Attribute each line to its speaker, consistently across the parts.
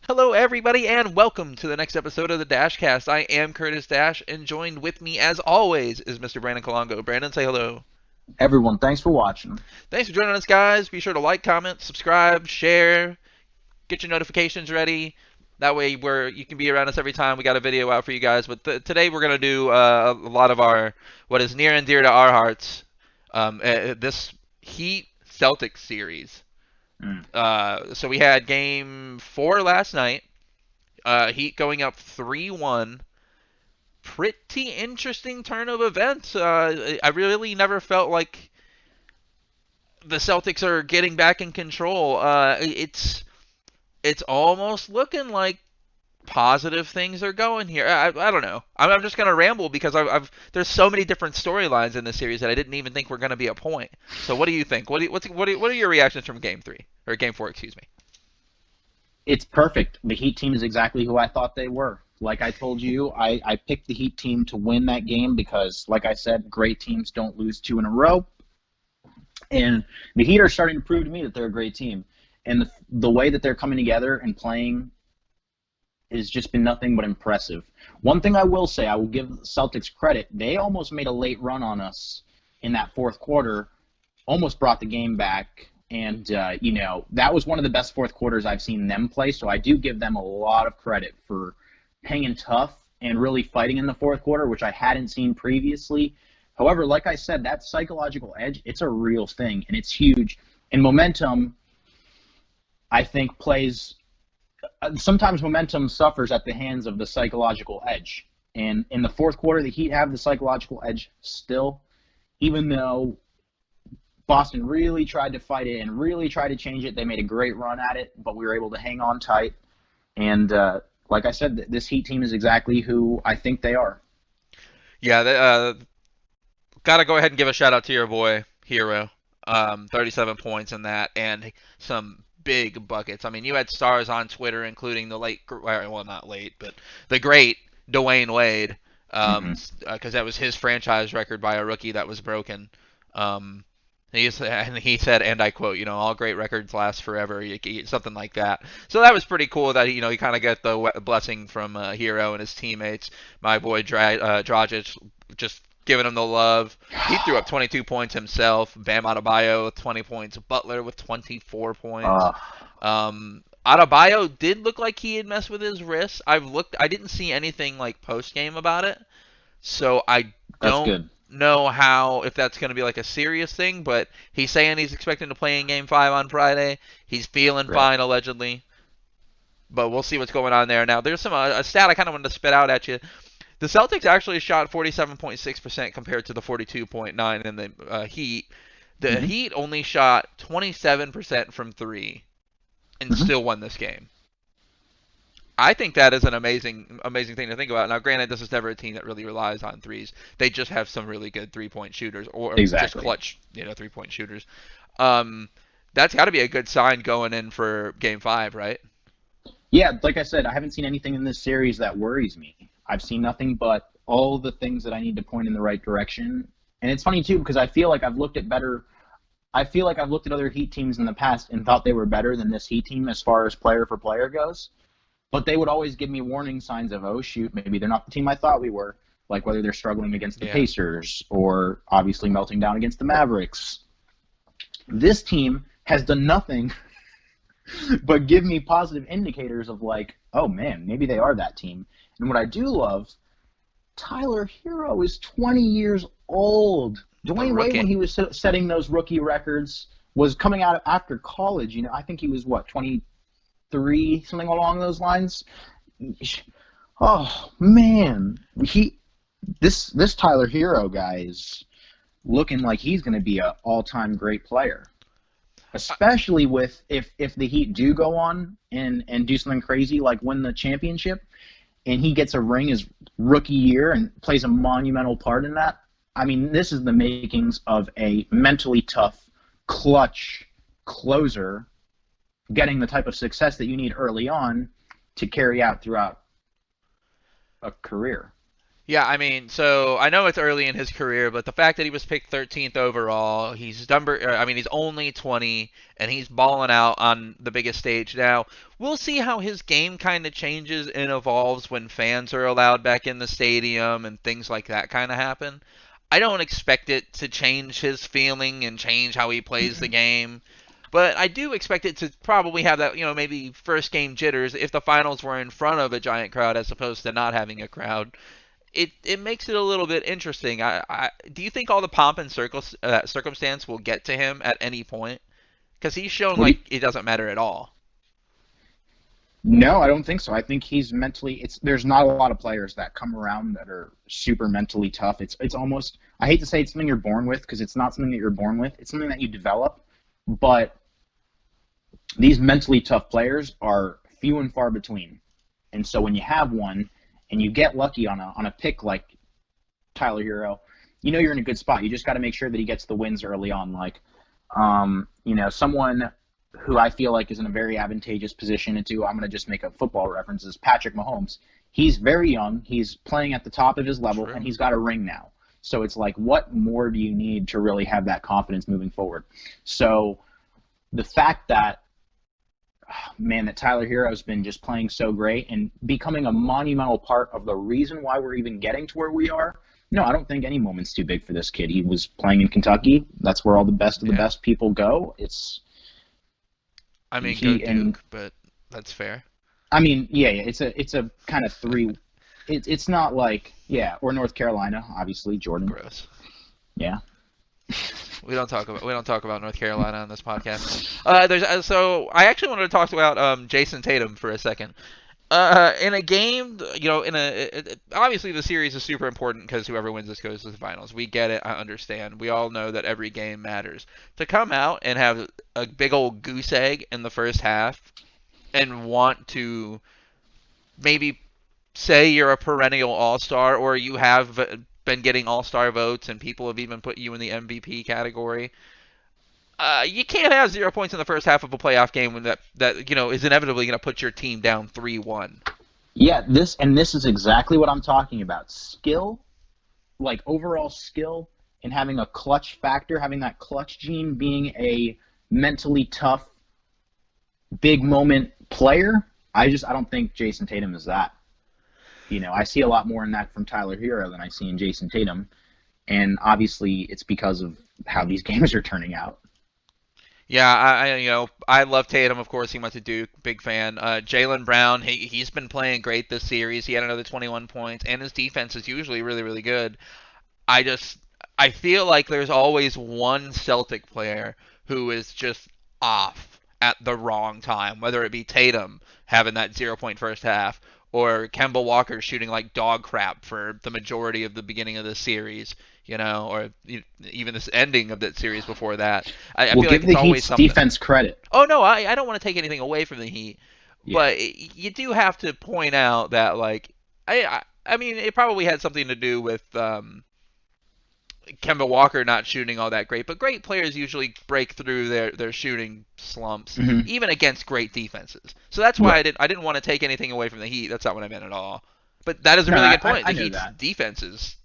Speaker 1: Hello, everybody, and welcome to the next episode of the Dasch Cast. I am Curtis Dash, and joined with me, as always, is Mr. Brandon Colongo. Brandon, say hello.
Speaker 2: Everyone, thanks for watching.
Speaker 1: Thanks for joining us, guys. Be sure to like, comment, subscribe, share, get your notifications ready. That way, you can be around us every time we got a video out for you guys. But today, we're gonna do a lot of our what is near and dear to our hearts. This Heat Celtics series.
Speaker 2: Mm.
Speaker 1: So we had Game 4 last night. Heat going up 3-1. Pretty interesting turn of events. I really never felt like the Celtics are getting back in control. It's almost looking like positive things are going here. I don't know. I'm just gonna ramble because there's so many different storylines in this series that I didn't even think were gonna be a point. So what do you think? What are your reactions from Game 3 or Game 4? Excuse me.
Speaker 2: It's perfect. The Heat team is exactly who I thought they were. Like I told you, I picked the Heat team to win that game because, like I said, great teams don't lose two in a row. And the Heat are starting to prove to me that they're a great team. And the way that they're coming together and playing has just been nothing but impressive. One thing I will say, I will give the Celtics credit. They almost made a late run on us in that fourth quarter, almost brought the game back. And, that was one of the best fourth quarters I've seen them play. So I do give them a lot of credit for hanging tough and really fighting in the fourth quarter, which I hadn't seen previously. However, like I said, that psychological edge, it's a real thing, and it's huge. And momentum, I think, plays sometimes momentum suffers at the hands of the psychological edge. And in the fourth quarter, the Heat have the psychological edge still, even though Boston really tried to fight it and really tried to change it. They made a great run at it, but we were able to hang on tight. And like I said, this Heat team is exactly who I think they are.
Speaker 1: Yeah, gotta go ahead and give a shout out to your boy Hero. 37 points in that, and some big buckets. I mean, you had stars on Twitter, including the late, well, not late, but the great Dwayne Wade,
Speaker 2: Mm-hmm.
Speaker 1: because that was his franchise record by a rookie that was broken. Um, and he said, and I quote, all great records last forever, something like that. So that was pretty cool that he kind of got the blessing from Hero and his teammates. My boy Dragic just giving him the love. He threw up 22 points himself. Bam Adebayo with 20 points. Butler with 24 points.
Speaker 2: Uh,
Speaker 1: Adebayo did look like he had messed with his wrist. I didn't see anything like post game about it, so I
Speaker 2: that's
Speaker 1: don't
Speaker 2: good.
Speaker 1: know if that's going to be like a serious thing. But he's saying he's expecting to play in Game 5 on Friday. He's feeling
Speaker 2: Right.
Speaker 1: fine allegedly, but we'll see what's going on there. Now, there's a stat I kind of wanted to spit out at you. The Celtics actually shot 47.6% compared to the 42.9 in the Heat. The
Speaker 2: Mm-hmm.
Speaker 1: Heat only shot 27% from three and
Speaker 2: Mm-hmm.
Speaker 1: still won this game. I think that is an amazing thing to think about. Now, granted, this is never a team that really relies on threes. They just have some really good 3-point shooters, or just
Speaker 2: Exactly.
Speaker 1: clutch, 3-point shooters. Um, that's got to be a good sign going in for Game 5, right?
Speaker 2: Yeah, like I said, I haven't seen anything in this series that worries me. I've seen nothing but all the things that I need to point in the right direction. And it's funny too because I feel like I've looked at other Heat teams in the past and thought they were better than this Heat team as far as player for player goes. But they would always give me warning signs of, oh shoot, maybe they're not the team I thought we were. Like whether they're struggling against the
Speaker 1: Yeah.
Speaker 2: Pacers or obviously melting down against the Mavericks. This team has done nothing but give me positive indicators of like, oh man, maybe they are that team. And what I do love, Tyler Hero is 20 years old.
Speaker 1: The
Speaker 2: Dwayne Wade, when
Speaker 1: rookie.
Speaker 2: he was setting those rookie records, was coming out after college. I think he was what 23, something along those lines. Oh man, this Tyler Hero guy is looking like he's going to be an all-time great player, especially with if the Heat do go on and do something crazy like win the championship and he gets a ring his rookie year and plays a monumental part in that. I mean, this is the makings of a mentally tough, clutch closer getting the type of success that you need early on to carry out throughout a career.
Speaker 1: Yeah, I mean, so I know it's early in his career, but the fact that he was picked 13th overall, he's only 20, and he's balling out on the biggest stage now. We'll see how his game kind of changes and evolves when fans are allowed back in the stadium and things like that kind of happen. I don't expect it to change his feeling and change how he plays the game. But I do expect it to probably have that, maybe first game jitters if the finals were in front of a giant crowd as opposed to not having a crowd. It makes it a little bit interesting. Do you think all the pomp and circumstance will get to him at any point? Because he's shown
Speaker 2: What do
Speaker 1: like
Speaker 2: you,
Speaker 1: it doesn't matter at all.
Speaker 2: no, I don't think so. I think he's mentally. It's there's not a lot of players that come around that are super mentally tough. It's almost. I hate to say it's something you're born with because it's not something that you're born with. It's something that you develop. But these mentally tough players are few and far between. And so when you have one and you get lucky on a pick like Tyler Hero, you know you're in a good spot. You just got to make sure that he gets the wins early on. Like, someone who I feel like is in a very advantageous position into, I'm going to just make a football reference, is Patrick Mahomes. He's very young. He's playing at the top of his level, and
Speaker 1: True.
Speaker 2: he's got a ring now. So it's like, what more do you need to really have that confidence moving forward? So the fact that man, that Tyler Hero has been just playing so great and becoming a monumental part of the reason why we're even getting to where we are. No, I don't think any moment's too big for this kid. He was playing in Kentucky. That's where all the best of the
Speaker 1: Yeah.
Speaker 2: best people go. It's
Speaker 1: I mean, go
Speaker 2: he and
Speaker 1: Duke, but that's fair.
Speaker 2: I mean, yeah, it's a kind of three. It's not like or North Carolina, obviously Jordan.
Speaker 1: Gross.
Speaker 2: Yeah,
Speaker 1: We don't talk about North Carolina on this podcast. So I actually wanted to talk about Jason Tatum for a second. In a game, obviously the series is super important because whoever wins this goes to the finals. We get it. I understand. We all know that every game matters. To come out and have a big old goose egg in the first half and want to maybe say you're a perennial all-star or you have been getting all-star votes and people have even put you in the MVP category. You can't have 0 points in the first half of a playoff game when that is inevitably going to put your team down 3-1.
Speaker 2: yeah. This is exactly what I'm talking about. Skill, like overall skill, and having a clutch factor, having that clutch gene, being a mentally tough, big moment player. I don't think Jason Tatum is that. I see a lot more in that from Tyler Hero than I see in Jason Tatum, and obviously it's because of how these games are turning out.
Speaker 1: Yeah, I love Tatum. Of course, he went to Duke. Big fan. Jaylen Brown, he's been playing great this series. He had another 21 points, and his defense is usually really really good. I just I feel like there's always one Celtic player who is just off at the wrong time, whether it be Tatum having that 0 point first half or Kemba Walker shooting like dog crap for the majority of the beginning of the series, or even this ending of that series before that. I
Speaker 2: We'll
Speaker 1: feel like
Speaker 2: give
Speaker 1: it's
Speaker 2: the
Speaker 1: always
Speaker 2: Heat's
Speaker 1: something.
Speaker 2: defense credit.
Speaker 1: Oh no, I don't want to take anything away from the Heat,
Speaker 2: Yeah.
Speaker 1: but you do have to point out that like I mean it probably had something to do with Kemba Walker not shooting all that great, but great players usually break through their shooting slumps,
Speaker 2: Hmm.
Speaker 1: even against great defenses. So that's why
Speaker 2: Right.
Speaker 1: I didn't want to take anything away from the Heat. That's not what I meant at all. But that is a
Speaker 2: No,
Speaker 1: really
Speaker 2: I,
Speaker 1: good
Speaker 2: I
Speaker 1: point.
Speaker 2: I
Speaker 1: The
Speaker 2: know
Speaker 1: Heat's
Speaker 2: that.
Speaker 1: defenses,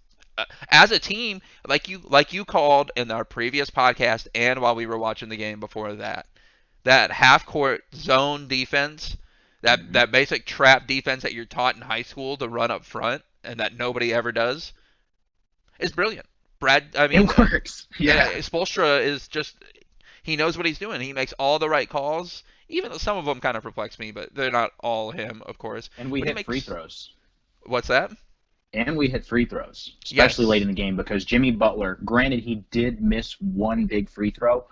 Speaker 1: as a team, like you called in our previous podcast, and while we were watching the game before that, that half court zone defense, that
Speaker 2: Hmm.
Speaker 1: that basic trap defense that you're taught in high school to run up front, and that nobody ever does, is brilliant. I mean,
Speaker 2: It works.
Speaker 1: yeah,
Speaker 2: Yeah.
Speaker 1: Spolstra is just he knows what he's doing. He makes all the right calls. Even though some of them kind of perplex me, but they're not all him, of course.
Speaker 2: And we
Speaker 1: But he
Speaker 2: hit free
Speaker 1: makes
Speaker 2: throws.
Speaker 1: what's that?
Speaker 2: And we hit free throws, especially late
Speaker 1: Yes,
Speaker 2: in the game, because Jimmy Butler, granted, he did miss one big free throw,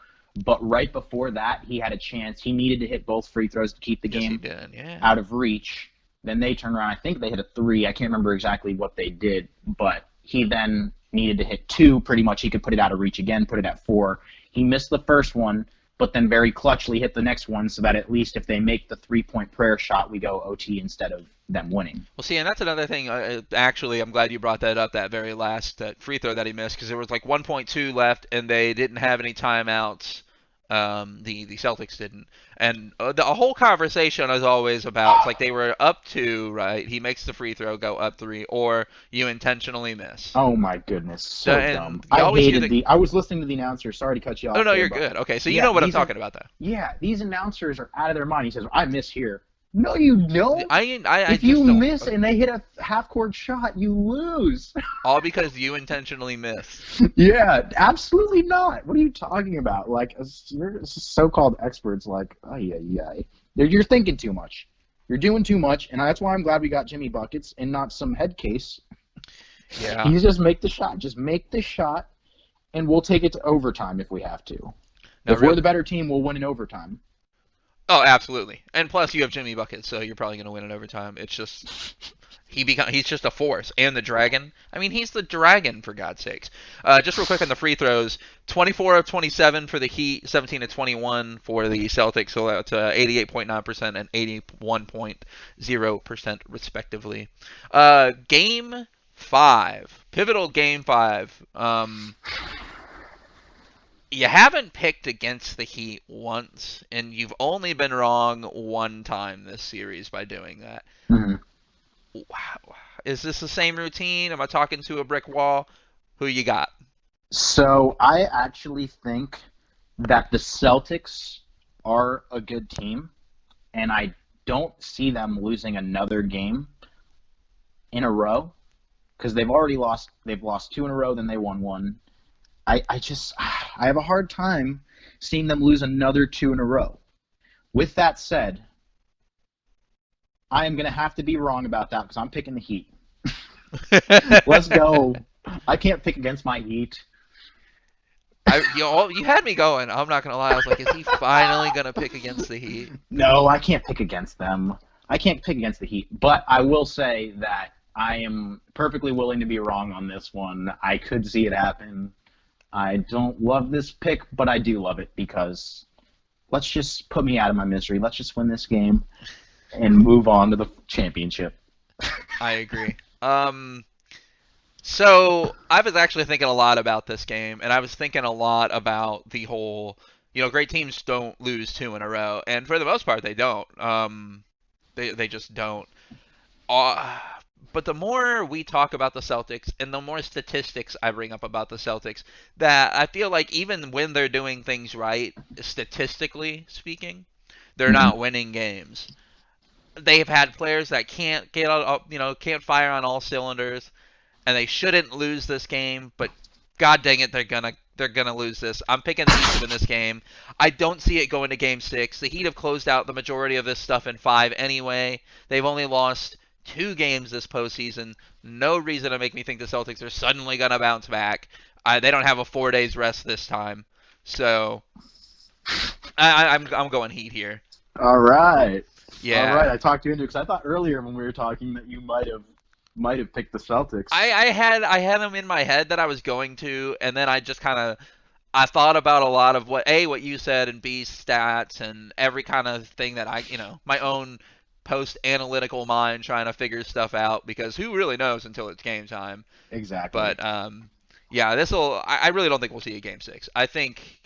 Speaker 2: but right before that, he had a chance. He needed to hit both free throws to keep the
Speaker 1: yes he
Speaker 2: game
Speaker 1: did. Yeah.
Speaker 2: out of reach. Then they turned around. I think they hit a three. I can't remember exactly what they did, but he then needed to hit two. Pretty much, he could put it out of reach again, put it at four. He missed the first one, but then very clutchly hit the next one, so that at least if they make the 3-point prayer shot, we go OT instead of them winning.
Speaker 1: Well, see, and that's another thing. Actually, I'm glad you brought that up. That very last that free throw that he missed, because there was like 1.2 left, and they didn't have any timeouts. The Celtics didn't, and the whole conversation is always about it's like they were up two, right? He makes the free throw, go up three, or you intentionally miss.
Speaker 2: Oh my goodness, so dumb.
Speaker 1: And you
Speaker 2: I
Speaker 1: always hear
Speaker 2: hated
Speaker 1: the.
Speaker 2: the. I was listening to the announcer. Sorry to cut you
Speaker 1: Oh
Speaker 2: off
Speaker 1: no,
Speaker 2: there,
Speaker 1: you're
Speaker 2: but
Speaker 1: good. Okay, so you
Speaker 2: yeah,
Speaker 1: know what I'm talking about, though.
Speaker 2: these announcers are out of their mind. He says, "I miss here." No, you don't.
Speaker 1: I
Speaker 2: If you
Speaker 1: just don't.
Speaker 2: miss and they hit a half court shot, you lose.
Speaker 1: All because you intentionally missed.
Speaker 2: Yeah, absolutely not. What are you talking about? Like, you're so-called experts, like, oh yeah, yeah. You're thinking too much. You're doing too much, and that's why I'm glad we got Jimmy buckets and not some head case.
Speaker 1: Yeah.
Speaker 2: He's just make the shot. Just make the shot, and we'll take it to overtime if we have to.
Speaker 1: Now,
Speaker 2: If we're the better team, we'll win in overtime.
Speaker 1: Oh, absolutely. And plus, you have Jimmy buckets, so you're probably going to win in overtime. It's just he's just a force, and the dragon. I mean, he's the dragon for God's sakes. Just real quick on the free throws: 24 of 27 for the Heat, 17 of 21 for the Celtics, so that's 88.9% and 81.0% respectively. Game 5, pivotal game 5. You haven't picked against the Heat once, and you've only been wrong one time this series by doing that.
Speaker 2: Mm-hmm.
Speaker 1: Wow. Is this the same routine? Am I talking to a brick wall? Who you got?
Speaker 2: So I actually think that the Celtics are a good team, and I don't see them losing another game in a row because they've already lost. They've lost two in a row, then they won one. I have a hard time seeing them lose another two in a row. With that said, I am going to have to be wrong about that because I'm picking the Heat. Let's go. I can't pick against my Heat.
Speaker 1: You had me going. I'm not gonna lie. I was like, is he finally gonna pick against the Heat?
Speaker 2: No, I can't pick against them. I can't pick against the Heat. But I will say that I am perfectly willing to be wrong on this one. I could see it happen. I don't love this pick, but I do love it because let's just put me out of my misery. Let's just win this game and move on to the championship.
Speaker 1: I agree. So I was actually thinking a lot about this game, and I was thinking a lot about the whole, great teams don't lose two in a row, and for the most part, they don't. They just don't. Uh, but the more we talk about the Celtics, and the more statistics I bring up about the Celtics, that I feel like even when they're doing things right, statistically speaking, they're
Speaker 2: Mm-hmm.
Speaker 1: not winning games. They've had players that can't get out, can't fire on all cylinders, and they shouldn't lose this game. But God dang it, they're gonna lose this. I'm picking the Heat to win this game. I don't see it going to Game 6. The Heat have closed out the majority of this stuff in 5 anyway. They've only lost 2 games this postseason. No reason to make me think the Celtics are suddenly gonna bounce back. They don't have a 4 days rest this time, so I'm going Heat here.
Speaker 2: All right. All
Speaker 1: Yeah.
Speaker 2: right. I talked you into it because I thought earlier when we were talking that you might have picked the Celtics.
Speaker 1: I had them in my head that I was going to, and then I just kind of I thought about a lot of what you said, and B, stats, and every kind of thing that my own post analytical mind trying to figure stuff out, because who really knows until it's game time.
Speaker 2: Exactly.
Speaker 1: But yeah, I really don't think we'll see a Game 6. I think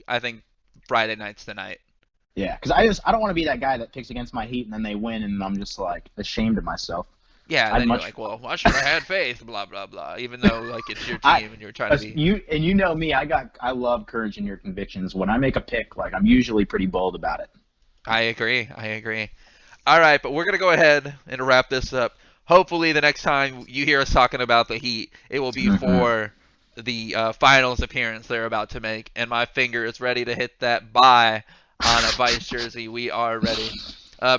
Speaker 1: Friday night's the night.
Speaker 2: Yeah, because I don't want to be that guy that picks against my Heat and then they win and I'm just like ashamed of myself.
Speaker 1: Yeah,
Speaker 2: I'd
Speaker 1: then you're
Speaker 2: much
Speaker 1: like, well, I should have had faith, blah blah blah. Even though like it's your
Speaker 2: I
Speaker 1: team and you're trying to be.
Speaker 2: you know me, I love courage in your convictions. When I make a pick, like I'm usually pretty bold about it.
Speaker 1: I agree. I agree. All right, but we're gonna go ahead and wrap this up. Hopefully, the next time you hear us talking about the Heat, it will be
Speaker 2: Hmm.
Speaker 1: for the finals appearance they're about to make, and my finger is ready to hit that buy on a Vice jersey. We are ready.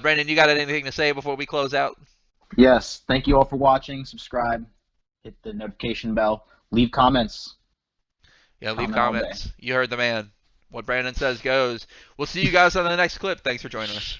Speaker 1: Brendan, you got anything to say before we close out?
Speaker 2: Yes, thank you all for watching. Subscribe, hit the notification bell, leave comments.
Speaker 1: Yeah, leave
Speaker 2: Comment all day.
Speaker 1: comments. You heard the man. What Brandon says goes. We'll see you guys on the next clip. Thanks for joining us.